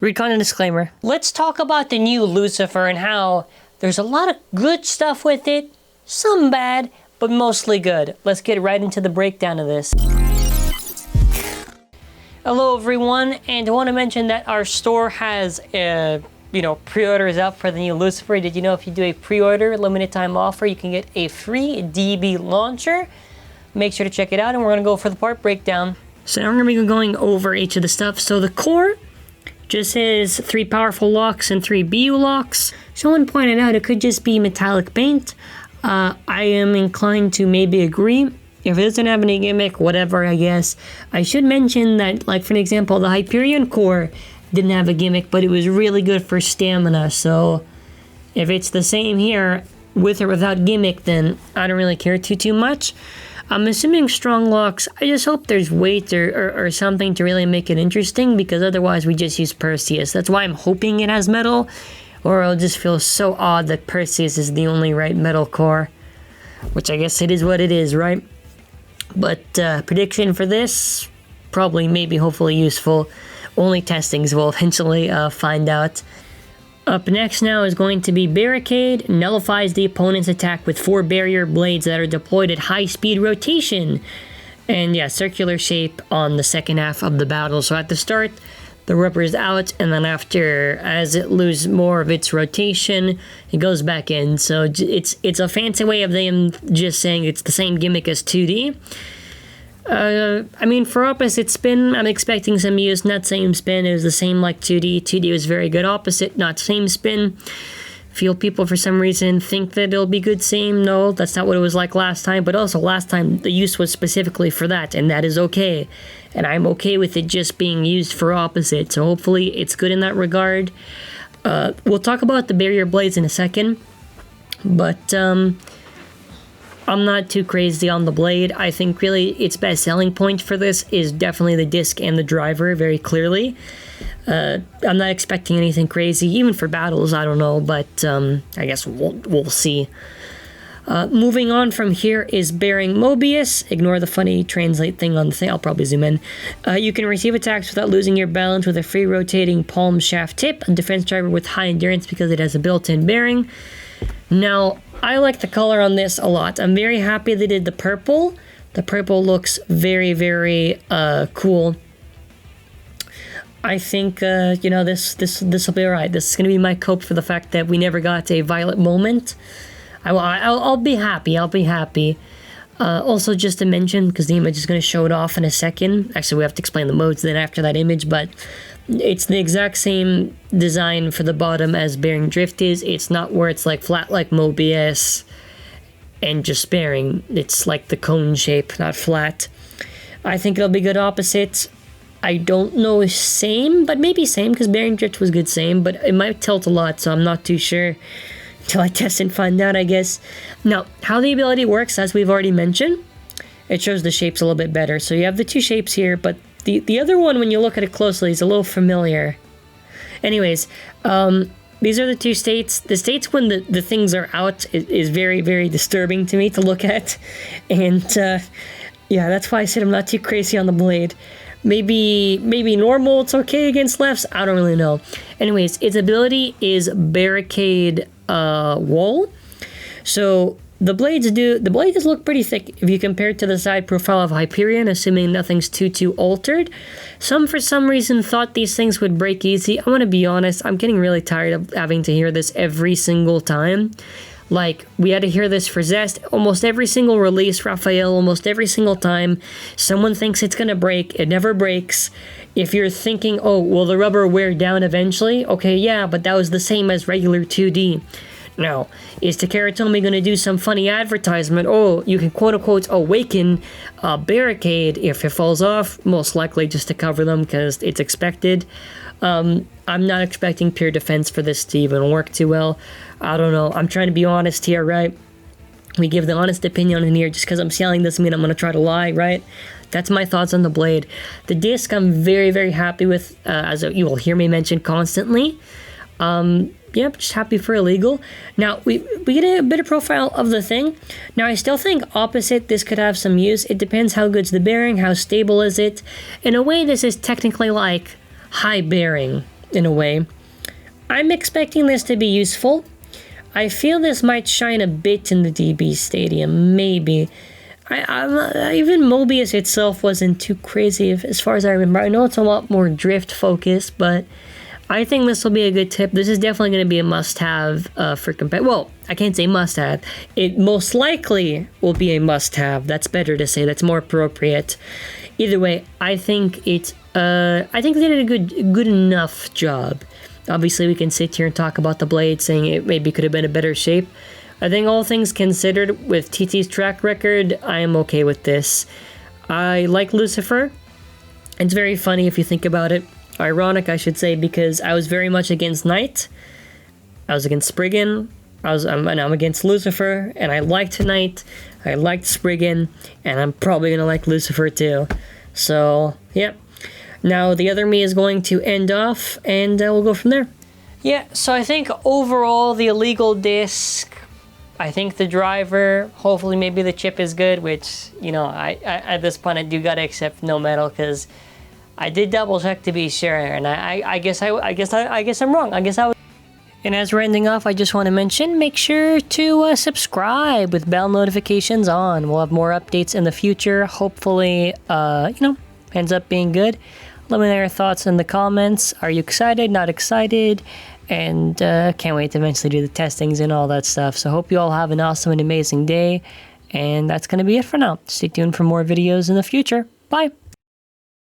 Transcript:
Read content disclaimer. Let's talk about the new Lucifer and how there's a lot of good stuff with it, some bad, but mostly good. Let's get right into the breakdown of this. Hello everyone, and I want to mention that our store has pre-orders up for the new Lucifer. Did you know if you do a pre-order limited time offer, you can get a free DB launcher? Make sure to check it out, and we're going to go for the part breakdown. So now we're going to be going over each of the stuff. So the core just has 3 powerful locks and 3 BU locks. Someone pointed out it could just be metallic paint. I am inclined to maybe agree. If it doesn't have any gimmick, whatever, I guess. I should mention that, like for an example, the Hyperion core didn't have a gimmick, but it was really good for stamina. So if it's the same here, with or without gimmick, then I don't really care too much. I'm assuming strong locks. I just hope there's weight or something to really make it interesting, because otherwise we just use Perseus. That's why I'm hoping it has metal, or it'll just feel so odd that Perseus is the only right metal core, which I guess it is what it is, right? But prediction for this, probably, maybe, hopefully useful. Only testings will eventually find out. Up next now is going to be Barricade. Nullifies the opponent's attack with 4 barrier blades that are deployed at high speed rotation. And yeah, circular shape on the second half of the battle. So at the start, the rubber is out, and then after, as it loses more of its rotation, it goes back in. So it's a fancy way of them just saying it's the same gimmick as 2D. I mean, for opposite spin, I'm expecting some use. Not same spin, it was the same like 2D. 2D was very good opposite, not same spin. Feel people for some reason think that it'll be good same. No, that's not what it was like last time. But also last time, the use was specifically for that, and that is okay. And I'm okay with it just being used for opposite. So hopefully it's good in that regard. We'll talk about the barrier blades in a second. But I'm not too crazy on the blade. I think really its best selling point for this is definitely the disc and the driver, very clearly. I'm not expecting anything crazy, even for battles, I don't know, but I guess we'll see. Moving on from here is bearing Mobius. Ignore the funny translate thing on the thing, I'll probably zoom in. You can receive attacks without losing your balance with a free rotating palm shaft tip, a defense driver with high endurance because it has a built-in bearing. Now, I like the color on this a lot. I'm very happy they did the purple. The purple looks very, very cool. I think, this will be alright. This is going to be my cope for the fact that we never got a violet moment. I'll be happy. I'll be happy. Also, just to mention, because the image is going to show it off in a second. Actually, we have to explain the modes then after that image, but it's the exact same design for the bottom as bearing drift is. It's not where it's like flat like Mobius and just bearing. It's like the cone shape, not flat. I think it'll be good opposites. I don't know if same, but maybe same, because bearing drift was good same, but it might tilt a lot, so I'm not too sure until I test and find out, I guess. Now, how the ability works, as we've already mentioned, it shows the shapes a little bit better. So you have the 2 shapes here, but the other one, when you look at it closely, is a little familiar. Anyways, these are the 2 states. The states when the things are out is very, very disturbing to me to look at. And yeah, that's why I said I'm not too crazy on the blade. Maybe normal, it's okay against lefts, I don't really know. Anyways, its ability is Barricade Wall. So the blades look pretty thick if you compare it to the side profile of Hyperion, assuming nothing's too altered. Some for some reason thought these things would break easy. I want to be honest, I'm getting really tired of having to hear this every single time. Like, we had to hear this for Zest, almost every single release, Raphael, almost every single time. Someone thinks it's gonna break, it never breaks. If you're thinking, oh, will the rubber wear down eventually? Okay, yeah, but that was the same as regular 2D. Now, is TAKARA TOMY gonna do some funny advertisement? Oh, you can quote-unquote awaken a barricade if it falls off, most likely just to cover them because it's expected. I'm not expecting pure defense for this to even work too well. I don't know. I'm trying to be honest here, right? We give the honest opinion in here. Just because I'm selling this mean I'm going to try to lie, right? That's my thoughts on the blade. The disc I'm very, very happy with, as you will hear me mention constantly. Yeah, just happy for illegal. Now, we get a bit of profile of the thing. Now, I still think opposite, this could have some use. It depends how good's the bearing, how stable is it. In a way, this is technically like high bearing. in a way. I'm expecting this to be useful. I feel this might shine a bit in the DB Stadium, maybe. Even Mobius itself wasn't too crazy as far as I remember. I know it's a lot more drift focused, but I think this will be a good tip. This is definitely going to be a must-have for well, I can't say must-have. It most likely will be a must-have. That's better to say. That's more appropriate. Either way, I think it's I think they did a good enough job. Obviously, we can sit here and talk about the blade, saying it maybe could have been a better shape. I think all things considered, with TT's track record, I am okay with this. I like Lucifer. It's very funny if you think about it. Ironic, I should say, because I was very much against Knight. I was against Spriggan. I'm against Lucifer, and I liked Knight. I liked Spriggan, and I'm probably gonna like Lucifer too. So, yep. Now the other me is going to end off, and we'll go from there. Yeah, so I think overall the illegal disc, I think the driver, hopefully maybe the chip is good, which, you know, I at this point I do gotta accept no metal, because I did double check to be sure, and I guess I'm wrong. And as we're ending off, I just want to mention, make sure to subscribe with bell notifications on. We'll have more updates in the future. Hopefully, you know, ends up being good. Let me know your thoughts in the comments. Are you excited? Not excited? And can't wait to eventually do the testings and all that stuff. So hope you all have an awesome and amazing day. And that's going to be it for now. Stay tuned for more videos in the future. Bye.